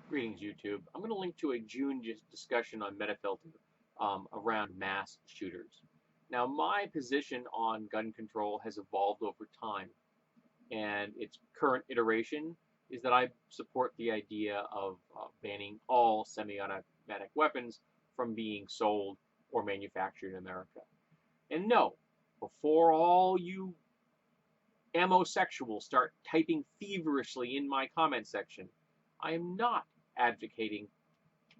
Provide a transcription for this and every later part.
Greetings, YouTube. I'm going to link to a June discussion on Metafilter around mass shooters. Now, my position on gun control has evolved over time, and its current iteration is that I support the idea of banning all semi-automatic weapons from being sold or manufactured in America. And no, before all you ammo-sexuals start typing feverishly in my comment section, I am not advocating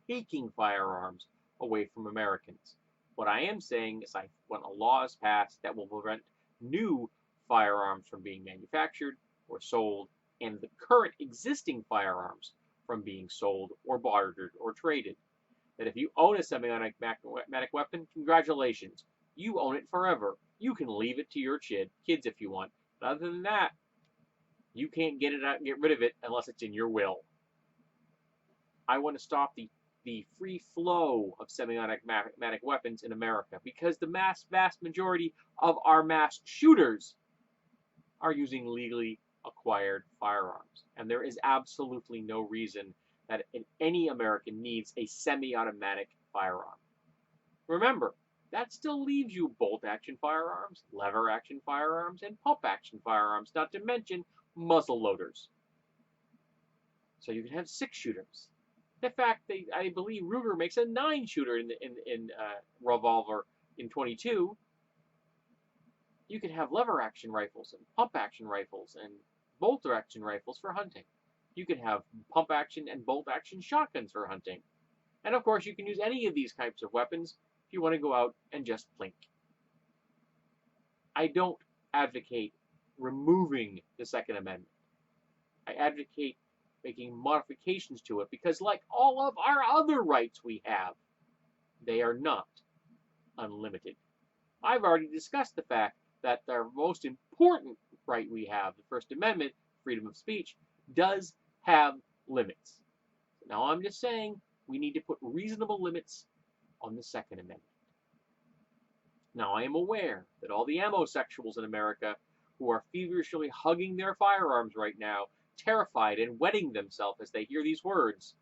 taking firearms away from Americans. What I am saying is I want a law is passed that will prevent new firearms from being manufactured or sold, and the current existing firearms from being sold or bartered or traded. That if you own a semi-automatic weapon, congratulations, you own it forever. You can leave it to your kids if you want. But other than that, you can't get rid of it unless it's in your will. I want to stop the free flow of semi-automatic weapons in America because the vast majority of our mass shooters are using legally acquired firearms. And there is absolutely no reason that any American needs a semi-automatic firearm. Remember, that still leaves you bolt-action firearms, lever-action firearms, and pump-action firearms, not to mention muzzle loaders. So you can have 6 shooters. In fact, I believe Ruger makes a 9-shooter in revolver in 22. You could have lever action rifles and pump action rifles and bolt action rifles for hunting. You could have pump action and bolt action shotguns for hunting. And of course, you can use any of these types of weapons if you want to go out and just plink. I don't advocate removing the Second Amendment. I advocate making modifications to it because, like all of our other rights we have, they are not unlimited. I've already discussed the fact that the most important right we have, the First Amendment, freedom of speech, does have limits. Now I'm just saying we need to put reasonable limits on the Second Amendment. Now I am aware that all the ammo-sexuals in America who are feverishly hugging their firearms right now, terrified and wetting themselves as they hear these words,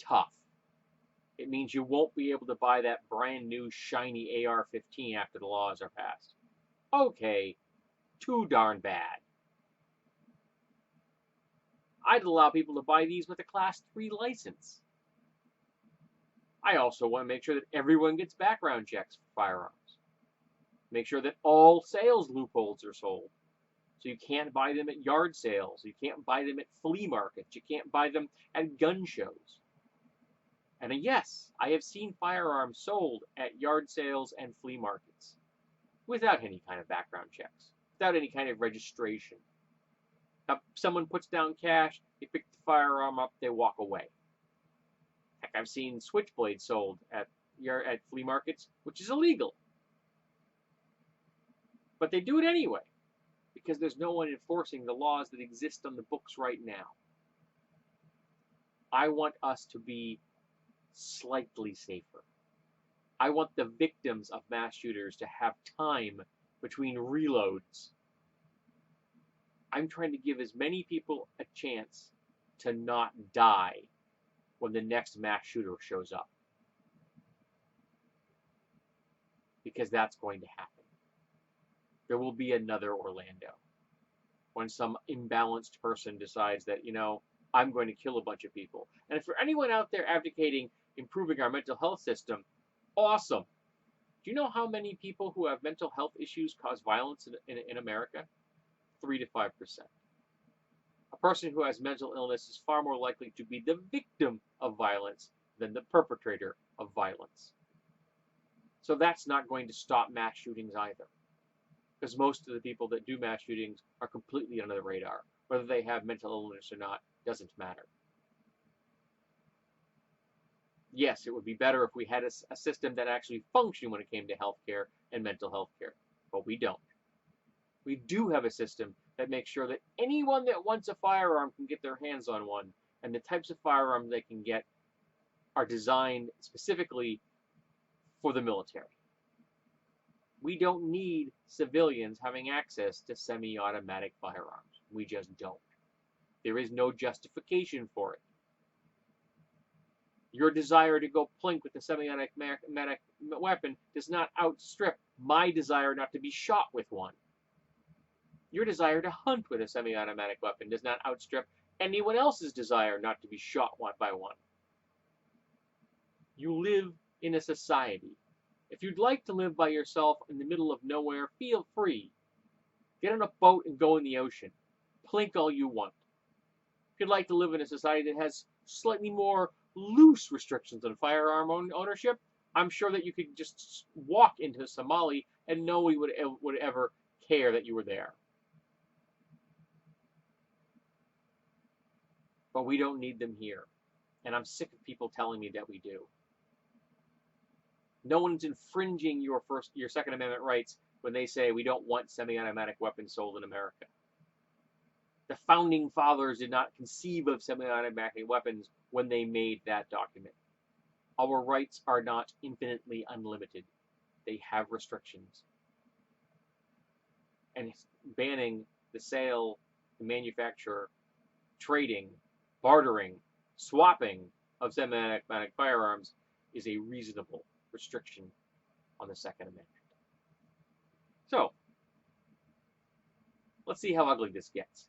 tough. It means you won't be able to buy that brand new shiny AR-15 after the laws are passed. Okay, too darn bad. I'd allow people to buy these with a Class 3 license. I also want to make sure that everyone gets background checks for firearms. Make sure that all sales loopholes are sold. So you can't buy them at yard sales. You can't buy them at flea markets. You can't buy them at gun shows. And yes, I have seen firearms sold at yard sales and flea markets without any kind of background checks, without any kind of registration. Now, someone puts down cash, they pick the firearm up, they walk away. Heck, I've seen switchblades sold at flea markets, which is illegal. But they do it anyway because there's no one enforcing the laws that exist on the books right now. I want us to be slightly safer. I want the victims of mass shooters to have time between reloads. I'm trying to give as many people a chance to not die when the next mass shooter shows up. Because that's going to happen. There will be another Orlando. When some imbalanced person decides that, I'm going to kill a bunch of people. And for anyone out there advocating improving our mental health system, awesome. Do you know how many people who have mental health issues cause violence in America? 3 to 5%. A person who has mental illness is far more likely to be the victim of violence than the perpetrator of violence. So that's not going to stop mass shootings either. Because most of the people that do mass shootings are completely under the radar. Whether they have mental illness or not doesn't matter. Yes, it would be better if we had a system that actually functioned when it came to healthcare and mental health care, but we don't. We do have a system that makes sure that anyone that wants a firearm can get their hands on one, and the types of firearms they can get are designed specifically for the military. We don't need civilians having access to semi-automatic firearms. We just don't. There is no justification for it. Your desire to go plink with a semi-automatic weapon does not outstrip my desire not to be shot with one. Your desire to hunt with a semi-automatic weapon does not outstrip anyone else's desire not to be shot by one. You live in a society. If you'd like to live by yourself in the middle of nowhere, feel free. Get on a boat and go in the ocean. Plink all you want. If you'd like to live in a society that has slightly more loose restrictions on firearm ownership, I'm sure that you could just walk into Somali and nobody would ever care that you were there. But we don't need them here. And I'm sick of people telling me that we do. No one's infringing your Second Amendment rights when they say we don't want semi-automatic weapons sold in America. The founding fathers did not conceive of semi-automatic weapons when they made that document. Our rights are not infinitely unlimited. They have restrictions. And banning the sale, the manufacture, trading, bartering, swapping of semi-automatic firearms is a reasonable restriction on the Second Amendment. So, let's see how ugly this gets.